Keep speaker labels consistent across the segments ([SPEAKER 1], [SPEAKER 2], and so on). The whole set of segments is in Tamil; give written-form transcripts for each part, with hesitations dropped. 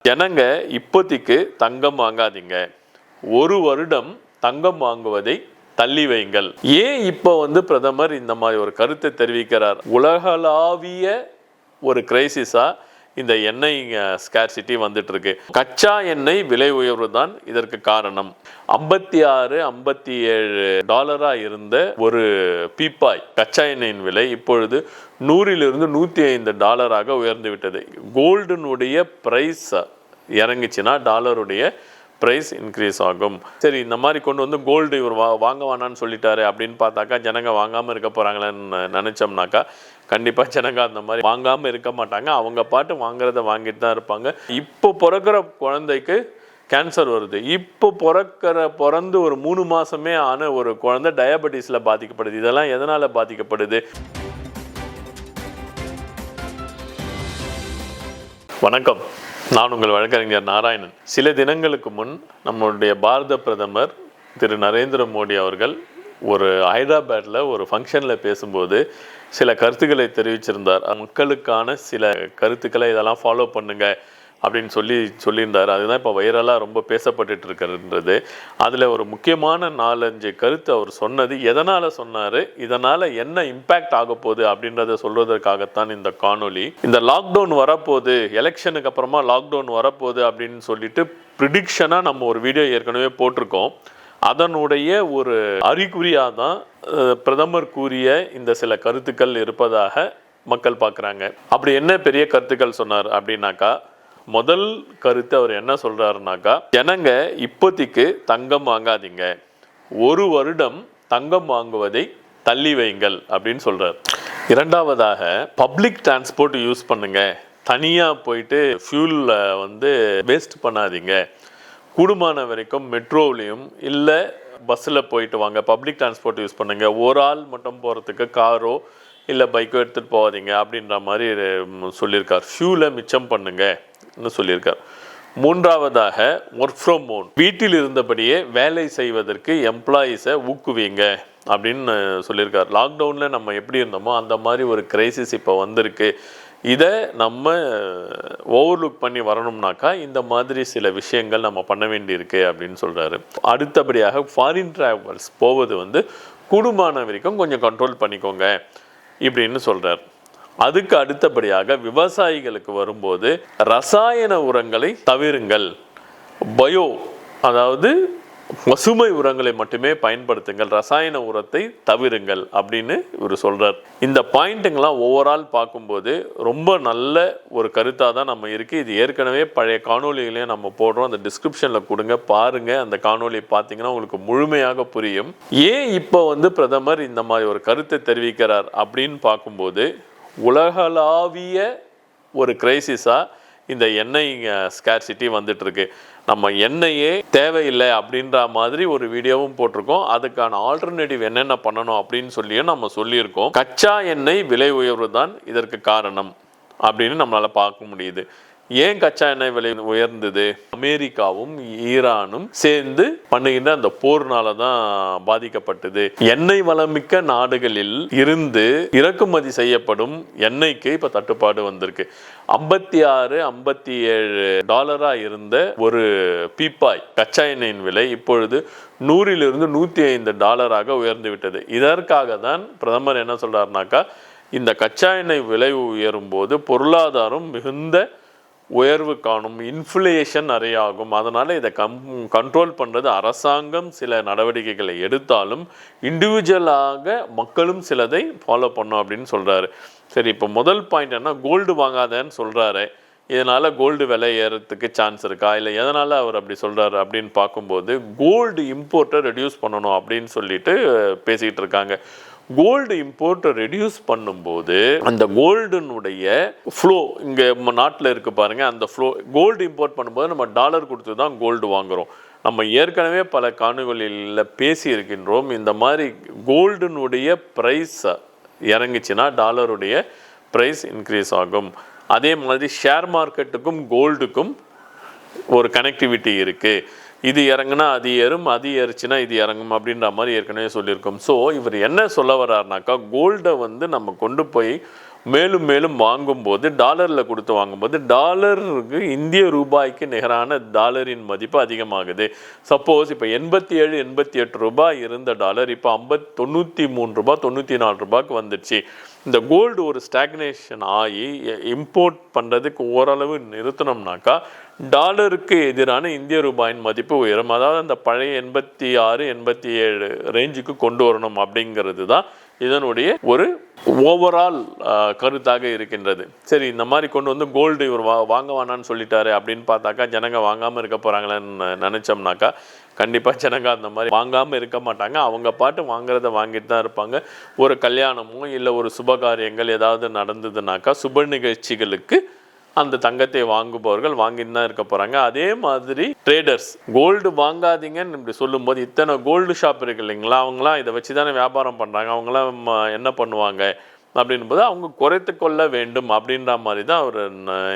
[SPEAKER 1] ஜனங்க இப்போதைக்கு தங்கம் வாங்காதீங்க, ஒரு வருடம் தங்கம் வாங்குவதை தள்ளி வைங்கள். ஏன் இப்போ பிரதமர் இந்த மாதிரி ஒரு கருத்தை தெரிவிக்கிறார்? உலகளாவிய ஒரு கிரைசிஸா இந்த எண்ணெய் ஸ்கேர்சிட்டி வந்துட்டு இருக்கு. கச்சா எண்ணெய் விலை உயர்வு தான் இதற்கு காரணம். 56-57 இருந்த ஒரு பீப்பாய் கச்சா எண்ணெயின் விலை இப்பொழுது 100 $105 உயர்ந்து விட்டது. கோல்டுனுடைய பிரைஸ் இறங்குச்சுன்னா டாலருடைய ப்ரைஸ் இன்க்ரீஸ் ஆகும். சரி, இந்த மாதிரி கொண்டு கோல்டு இவர் வாங்க வேணான்னு சொல்லிட்டாரு அப்படின்னு பார்த்தாக்கா ஜனங்க வாங்காமல் இருக்க போகிறாங்களேன்னு நினச்சோம்னாக்கா கண்டிப்பாக ஜனங்க அந்த மாதிரி வாங்காமல் இருக்க மாட்டாங்க. அவங்க பாட்டு வாங்குறத வாங்கிட்டு தான் இருப்பாங்க. இப்போ பிறக்கிற குழந்தைக்கு கேன்சர் வருது. இப்போ பிறந்து ஒரு 3 மாதமே ஆன ஒரு குழந்தை டயபெட்டிஸில் பாதிக்கப்படுது. இதெல்லாம் எதனால் பாதிக்கப்படுது? வணக்கம், நான் உங்கள் வழக்கறிஞர் நாராயணன். சில தினங்களுக்கு முன் நம்முடைய பாரத பிரதமர் திரு நரேந்திர மோடி அவர்கள் ஒரு ஹைதராபாத்தில் ஒரு ஃபங்க்ஷனில் பேசும்போது சில கருத்துக்களை தெரிவிச்சிருந்தார். மக்களுக்கான சில கருத்துக்களை இதெல்லாம் ஃபாலோ பண்ணுங்க அப்படின்னு சொல்லியிருந்தார். அதுதான் இப்போ வைரலாக ரொம்ப பேசப்பட்டு இருக்கிறது. அதில் ஒரு முக்கியமான 4-5 கருத்து அவர் சொன்னது. எதனால் சொன்னார், இதனால் என்ன இம்பேக்ட் ஆக போகுது அப்படின்றத சொல்வதற்காகத்தான் இந்த காணொலி. இந்த லாக்டவுன் வரப்போகுது, எலெக்ஷனுக்கு அப்புறமா லாக்டவுன் வரப்போகுது அப்படின்னு சொல்லிட்டு ப்ரிடிக்ஷனாக நம்ம ஒரு வீடியோ ஏற்கனவே போட்டிருக்கோம். அதனுடைய ஒரு அறிகுறியாக தான் பிரதமர் கூறிய இந்த சில கருத்துக்கள் இருப்பதாக மக்கள் பார்க்குறாங்க. அப்படி என்ன பெரிய கருத்துக்கள் சொன்னார் அப்படின்னாக்கா, முதல் கருத்து அவர் என்ன சொல்றாருனாக்கா, ஜனங்க இப்போதைக்கு தங்கம் வாங்காதீங்க, ஒரு வருடம் தங்கம் வாங்குவதை தள்ளி வைங்கள் அப்படின்னு சொல்றாரு. இரண்டாவதாக, பப்ளிக் டிரான்ஸ்போர்ட் யூஸ் பண்ணுங்க, தனியாக போயிட்டு ஃபியூலில் வேஸ்ட் பண்ணாதீங்க, கூடுமான வரைக்கும் மெட்ரோவிலையும் இல்லை பஸ்ஸில் போயிட்டு வாங்க, பப்ளிக் டிரான்ஸ்போர்ட் யூஸ் பண்ணுங்க, ஒரு ஆள் மட்டும் போகிறதுக்கு காரோ இல்லை பைக்கோ எடுத்துகிட்டு போகாதீங்க அப்படின்ற மாதிரி சொல்லியிருக்கார். ஃபியூலை மிச்சம் பண்ணுங்க சொல்லியிருக்கார். மூன்றாவதாக, ஒர்க் ஃப்ரம் ஹோம், வீட்டில் இருந்தபடியே வேலை செய்வதற்கு எம்ப்ளாயீஸை ஊக்குவிங்க அப்படின்னு சொல்லியிருக்கார். லாக்டவுனில் நம்ம எப்படி இருந்தோமோ அந்த மாதிரி ஒரு கிரைசிஸ் இப்போ வந்திருக்கு. இதை நம்ம ஓவர்லுக் பண்ணி வரணும்னாக்கா இந்த மாதிரி சில விஷயங்கள் நம்ம பண்ண வேண்டியிருக்கு அப்படின்னு சொல்கிறாரு. அடுத்தபடியாக, ஃபாரின் ட்ராவல்ஸ் போவது கூடுமான வரைக்கும் கொஞ்சம் கண்ட்ரோல் பண்ணிக்கோங்க இப்படின்னு சொல்கிறார். அதுக்கு அடுத்தபடியாக, விவசாயிகளுக்கு வரும்போது ரசாயன உரங்களை தவிருங்கள், பயோ அதாவது பசுமை உரங்களை மட்டுமே பயன்படுத்துங்கள், ரசாயன உரத்தை தவிருங்கள் அப்படின்னு இவர் சொல்றார். இந்த பாயிண்ட்டுங்கெல்லாம் ஓவரால் பார்க்கும்போது ரொம்ப நல்ல ஒரு கருத்தாக தான் நம்ம இருக்குது. இது ஏற்கனவே பழைய காணொலிகளையும் நம்ம போடுறோம், அந்த டிஸ்கிரிப்ஷனில் கொடுங்க, பாருங்க. அந்த காணொலி பார்த்தீங்கன்னா உங்களுக்கு முழுமையாக புரியும். ஏன் இப்போ பிரதமர் இந்த மாதிரி ஒரு கருத்தை தெரிவிக்கிறார் அப்படின்னு பார்க்கும்போது, உலகளாவிய ஒரு கிரைசிஸா இந்த எண்ணெய் ஸ்கேர்சிட்டி வந்துட்டு இருக்கு. நம்ம எண்ணெயே தேவையில்லை அப்படின்ற மாதிரி ஒரு வீடியோவும் போட்டிருக்கோம். அதுக்கான ஆல்டர்னேட்டிவ் என்னென்ன பண்ணணும் அப்படின்னு சொல்லியும் நம்ம சொல்லியிருக்கோம். கச்சா எண்ணெய் விலை உயர்வு தான் இதற்கு காரணம் அப்படின்னு நம்மளால பார்க்க முடியுது. ஏன் கச்சா எண்ணெய் விலை உயர்ந்தது? அமெரிக்காவும் ஈரானும் சேர்ந்து பண்ணுகின்ற அந்த போர்னால தான் பாதிக்கப்பட்டது. எண்ணெய் வளமிக்க நாடுகளில் இருந்து இறக்குமதி செய்யப்படும் எண்ணெய்க்கு இப்ப தட்டுப்பாடு வந்திருக்கு. 56-57 இருந்த ஒரு பீப்பாய் கச்சா எண்ணெயின் விலை இப்பொழுது 100 $105 உயர்ந்து விட்டது. இதற்காக தான் பிரதமர் என்ன சொல்றாருனாக்கா, இந்த கச்சா எண்ணெய் விலை உயரும் போது பொருளாதாரம் மிகுந்த உயர்வு காணும், இன்ஃப்ளேஷன் நிறைய ஆகும். அதனால் இதை கண்ட்ரோல் பண்ணுறது அரசாங்கம் சில நடவடிக்கைகளை எடுத்தாலும் இண்டிவிஜுவலாக மக்களும் சிலதை ஃபாலோ பண்ணும் அப்படின்னு சொல்கிறாரு. சரி, இப்போ முதல் பாயிண்ட் என்ன, கோல்டு வாங்காதன்னு சொல்கிறாரு. இதனால் கோல்டு விலை ஏறத்துக்கு சான்ஸ் இருக்கா, இல்லை எதனால் அவர் அப்படி சொல்கிறாரு அப்படின்னு பார்க்கும்போது, கோல்டு இம்போர்ட்டை ரெடியூஸ் பண்ணணும் அப்படின்னு சொல்லிட்டு பேசிக்கிட்டு இருக்காங்க. கோல்டு இம்போர்ட்டை ரெடியூஸ் பண்ணும்போது அந்த கோல்டுனுடைய ஃப்ளோ இங்கே நாட்டில் இருக்குது பாருங்கள், அந்த ஃப்ளோ கோல்டு இம்போர்ட் பண்ணும்போது நம்ம டாலர் கொடுத்து தான் கோல்டு வாங்குகிறோம். நம்ம ஏற்கனவே பல காணொலிகளில் பேசி இருக்கின்றோம். இந்த மாதிரி கோல்டுனுடைய ப்ரைஸ் இறங்குச்சுன்னா டாலருடைய ப்ரைஸ் இன்க்ரீஸ் ஆகும். அதே மாதிரி ஷேர் மார்க்கெட்டுக்கும் கோல்டுக்கும் ஒரு கனெக்டிவிட்டி இருக்குது. இது இறங்குனா அது ஏறும், அது ஏறுச்சுன்னா இது இறங்கும் அப்படின்ற மாதிரி ஏற்கனவே சொல்லியிருக்கோம். ஸோ இவர் என்ன சொல்ல வர்றாருனாக்கா, கோல்டை நம்ம கொண்டு போய் மேலும் மேலும் வாங்கும்போது, டாலரில் கொடுத்து வாங்கும்போது, டாலருக்கு இந்திய ரூபாய்க்கு நிகரான டாலரின் மதிப்பு அதிகமாகுது. சப்போஸ் இப்போ 87 88 ரூபாய் இருந்த டாலர் இப்போ 93 ரூபாய் 94 ரூபாய்க்கு வந்துடுச்சு. இந்த கோல்டு ஒரு ஸ்டாக்னேஷன் ஆகி இம்போர்ட் பண்ணுறதுக்கு ஓரளவு நிறுத்தினோம்னாக்கா டாலருக்கு எதிரான இந்திய ரூபாயின் மதிப்பு உயரும். அதாவது அந்த பழைய 86 87 ரேஞ்சுக்கு கொண்டு வரணும் அப்படிங்கிறது தான் இதனுடைய ஒரு ஓவரால் கருத்தாக இருக்கின்றது. சரி, இந்த மாதிரி கொண்டு வந்து கோல்டு இவர் வாங்க வேணான்னு சொல்லிட்டாரு அப்படின்னு பார்த்தாக்கா ஜனங்க வாங்காமல் இருக்க போகிறாங்களேன்னு நினச்சோம்னாக்கா கண்டிப்பாக ஜனங்க அந்த மாதிரி வாங்காமல் இருக்க மாட்டாங்க. அவங்க பாட்டு வாங்குறத வாங்கிட்டு தான் இருப்பாங்க. ஒரு கல்யாணமோ இல்லை ஒரு சுபகாரியங்கள் ஏதாவது நடந்ததுனாக்கா சுப நிகழ்ச்சிகளுக்கு அந்த தங்கத்தை வாங்குபவர்கள் வாங்கிட்டு தான் இருக்க போகிறாங்க. அதே மாதிரி ட்ரேடர்ஸ் கோல்டு வாங்காதீங்கன்னு இப்படி சொல்லும்போது இத்தனை கோல்டு ஷாப் இருக்கு இல்லைங்களா, அவங்களாம் இதை வச்சு தானே வியாபாரம் பண்ணுறாங்க. அவங்களாம் என்ன பண்ணுவாங்க அப்படின்போது அவங்க குறைத்து கொள்ள வேண்டும் அப்படின்ற மாதிரி தான் அவர்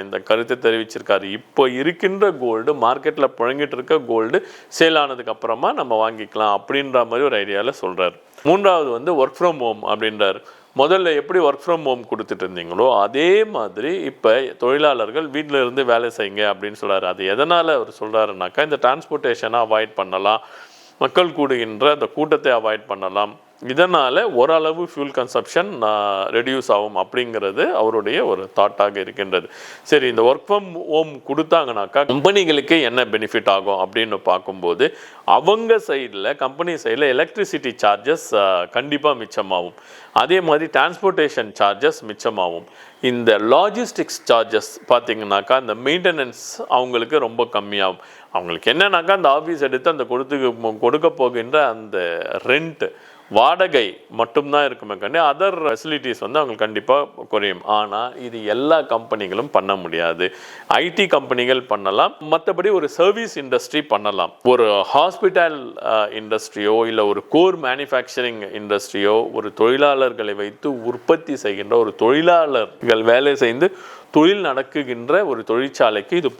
[SPEAKER 1] இந்த கருத்தை தெரிவிச்சிருக்காரு. இப்போ இருக்கின்ற கோல்டு மார்க்கெட்டில் புழங்கிட்டு இருக்க கோல்டு சேல் ஆனதுக்கு அப்புறமா நம்ம வாங்கிக்கலாம் அப்படின்ற மாதிரி ஒரு ஐடியாவில் சொல்கிறார். மூன்றாவது வந்து ஒர்க் ஃப்ரம் ஹோம் அப்படின்றார். முதல்ல எப்படி ஒர்க் ஃப்ரம் ஹோம் கொடுத்துட்டு இருந்தீங்களோ அதே மாதிரி இப்போ தொழிலாளர்கள் வீட்டில் இருந்து வேலை செய்யுங்க அப்படின்னு சொல்கிறாரு. அது எதனால் அவர் சொல்கிறாருனாக்கா இந்த டிரான்ஸ்போர்ட்டேஷனை அவாய்ட் பண்ணலாம், மக்கள் கூடுகின்ற அந்த கூட்டத்தை அவாய்ட் பண்ணலாம், இதனால் ஓரளவு ஃபியூல் கன்சப்ஷன் ரெடியூஸ் ஆகும் அப்படிங்கிறது அவருடைய ஒரு தாட்டாக இருக்கின்றது. சரி, இந்த ஒர்க் ஃப்ரம் ஹோம் கொடுத்தாங்கனாக்கா கம்பெனிகளுக்கு என்ன பெனிஃபிட் ஆகும் அப்படின்னு பார்க்கும்போது அவங்க சைடில் கம்பெனி சைடில் எலக்ட்ரிசிட்டி சார்ஜஸ் கண்டிப்பாக மிச்சமாகும். அதே மாதிரி டிரான்ஸ்போர்ட்டேஷன் சார்ஜஸ் மிச்சமாகும். இந்த லாஜிஸ்டிக்ஸ் சார்ஜஸ் பார்த்திங்கனாக்கா இந்த மெயின்டெனன்ஸ் அவங்களுக்கு ரொம்ப கம்மியாகும். அவங்களுக்கு என்னன்னாக்கா அந்த ஆஃபீஸ் எடுத்து அந்த கொடுக்க போகின்ற அந்த ரெண்ட் வாடகை மட்டும்தான் இருக்குமே கண்டி அதர் ஃபெசிலிட்டிஸ் வந்து அவங்களுக்கு கண்டிப்பாக குறையும். ஆனால் இது எல்லா கம்பெனிகளும் பண்ண முடியாது. ஐடி கம்பெனிகள் பண்ணலாம், மற்றபடி ஒரு சர்வீஸ் இண்டஸ்ட்ரி பண்ணலாம். ஒரு ஹாஸ்பிட்டல் இண்டஸ்ட்ரியோ இல்லை ஒரு கோர் மேனுஃபேக்சரிங் இண்டஸ்ட்ரியோ ஒரு தொழிலாளர்களை வைத்து உற்பத்தி செய்கின்ற ஒரு தொழிலாளர்கள் வேலை செய்து தொழில் நடக்குகின்ற ஒரு தொழிற்சாலைக்கு இது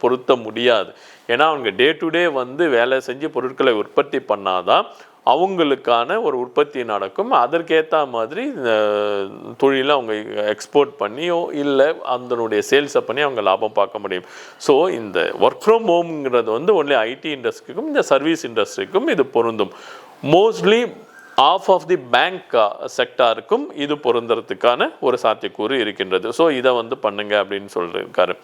[SPEAKER 1] பொருத்த முடியாது. ஏன்னா அவங்க டே டு டே வந்து வேலை செஞ்சு பொருட்களை உற்பத்தி பண்ணாதான் அவங்களுக்கான ஒரு உற்பத்தி நடக்கும். அதற்கேற்ற மாதிரி தொழிலை அவங்க எக்ஸ்போர்ட் பண்ணியோ இல்லை அதனுடைய சேல்ஸை பண்ணி அவங்க லாபம் பார்க்க முடியும். ஸோ இந்த ஒர்க் ஃப்ரம் ஹோம்ங்கிறது வந்து ஒன்லி ஐடி இண்டஸ்ட்ரிக்கும் இந்த சர்வீஸ் இண்டஸ்ட்ரிக்கும் இது பொருந்தும். மோஸ்ட்லி ஆஃப் தி பேங்க் செக்டாருக்கும் இது பொருந்துறதுக்கான ஒரு சாத்தியக்கூறு இருக்கின்றது. ஸோ இதை வந்து பண்ணுங்க அப்படின்னு சொல்லியிருக்காரு.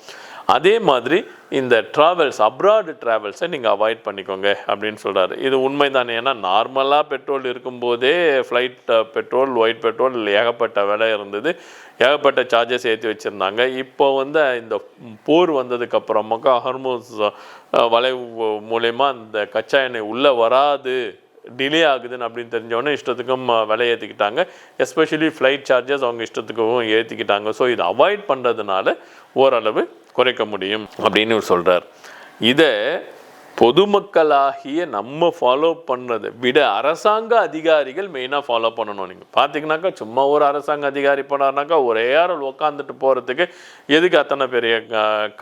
[SPEAKER 1] அதே மாதிரி இந்த ட்ராவல்ஸ் அப்ராடு ட்ராவல்ஸை நீங்கள் அவாய்ட் பண்ணிக்கோங்க அப்படின்னு சொல்கிறாரு. இது உண்மைதானே. ஏன்னா நார்மலாக பெட்ரோல் இருக்கும்போதே ஃப்ளைட் பெட்ரோல் ஒயிட் பெட்ரோல் ஏகப்பட்ட விலை இருந்தது, ஏகப்பட்ட சார்ஜஸ் ஏற்றி வச்சுருந்தாங்க. இப்போ வந்து இந்த போர் வந்ததுக்கப்புறமாக்கா ஹார்மோஸ் வளைவு மூலயமா அந்த கச்சா எண்ணெய் உள்ளே வராது, டிலே ஆகுதுன்னு அப்படின்னு தெரிஞ்சவொடனே இஷ்டத்துக்கும் விலை ஏற்றிக்கிட்டாங்க. எஸ்பெஷலி ஃப்ளைட் சார்ஜஸ் அவங்க இஷ்டத்துக்கும் ஏற்றிக்கிட்டாங்க. ஸோ இதை அவாய்ட் பண்ணுறதுனால ஓரளவு குறைக்க முடியும் அப்படின்னு சொல்கிறார். இதை பொதுமக்களாகிய நம்ம ஃபாலோ பண்ணுறதை விட அரசாங்க அதிகாரிகள் மெயினாக ஃபாலோ பண்ணணும். நீங்கள் பார்த்தீங்கன்னாக்கா சும்மா ஒரு அரசாங்க அதிகாரி போனார்னாக்கா ஒரே ஆள் உட்காந்துட்டு போகிறதுக்கு எதுக்கு அத்தனை பெரிய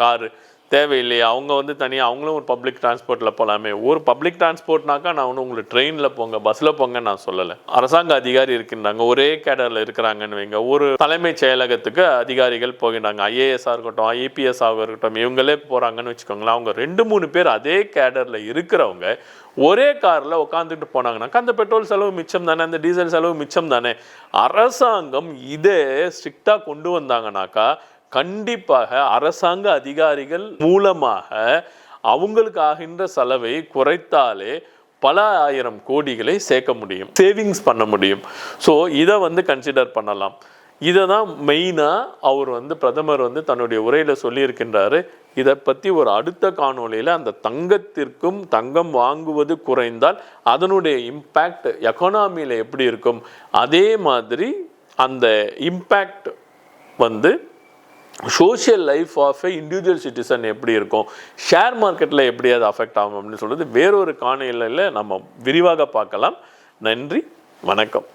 [SPEAKER 1] காரு தேவையில்லையா? அவங்க வந்து தனியாக அவங்களும் ஒரு பப்ளிக் டிரான்ஸ்போர்ட்டில் போகலாமே. ஒரு பப்ளிக் டிரான்ஸ்போர்ட்னாக்கா நான் ஒன்று உங்களுக்கு ட்ரெயினில் போங்க பஸ்ஸில் போங்க நான் சொல்லலை. அரசாங்க அதிகாரி இருக்கின்றாங்க, ஒரே கேடரில் இருக்கிறாங்கன்னு வைங்க. ஒரு தலைமைச் செயலகத்துக்கு அதிகாரிகள் போகின்றாங்க, ஐஏஎஸ்ஸாக இருக்கட்டும் ஐபிஎஸ்ஸாக இருக்கட்டும், இவங்களே போகிறாங்கன்னு வச்சுக்கோங்களேன். அவங்க 2-3 பேர் அதே கேடரில் இருக்கிறவங்க ஒரே காரில் உட்காந்துட்டு போனாங்கன்னாக்கா அந்த பெட்ரோல் செலவு மிச்சம் தானே, அந்த டீசல் செலவு மிச்சம் தானே. அரசாங்கம் இதை ஸ்ட்ரிக்டாக கொண்டு வந்தாங்கனாக்கா கண்டிப்பாக அரசாங்க அதிகாரிகள் மூலமாக அவங்களுக்கு ஆகின்ற செலவை குறைத்தாலே பல ஆயிரம் கோடிகளை சேர்க்க முடியும், சேவிங்ஸ் பண்ண முடியும். ஸோ இதை வந்து கன்சிடர் பண்ணலாம். இதை தான் மெயினாக அவர் வந்து பிரதமர் வந்து தன்னுடைய உரையில் சொல்லியிருக்கின்றாரு. இதை பற்றி ஒரு அடுத்த காணொளியில் அந்த தங்கத்திற்கும் தங்கம் வாங்குவது குறைந்தால் அதனுடைய இம்பேக்ட் எக்கானமியில் எப்படி இருக்கும், அதே மாதிரி அந்த இம்பேக்ட் வந்து social life of a individual citizen எப்படி இருக்கும், ஷேர் மார்க்கெட்டில் எப்படி அது அஃபெக்ட் ஆகும் அப்படின்னு சொல்கிறது வேறொரு காணொளியில் நம்ம விரிவாக பார்க்கலாம். நன்றி, வணக்கம்.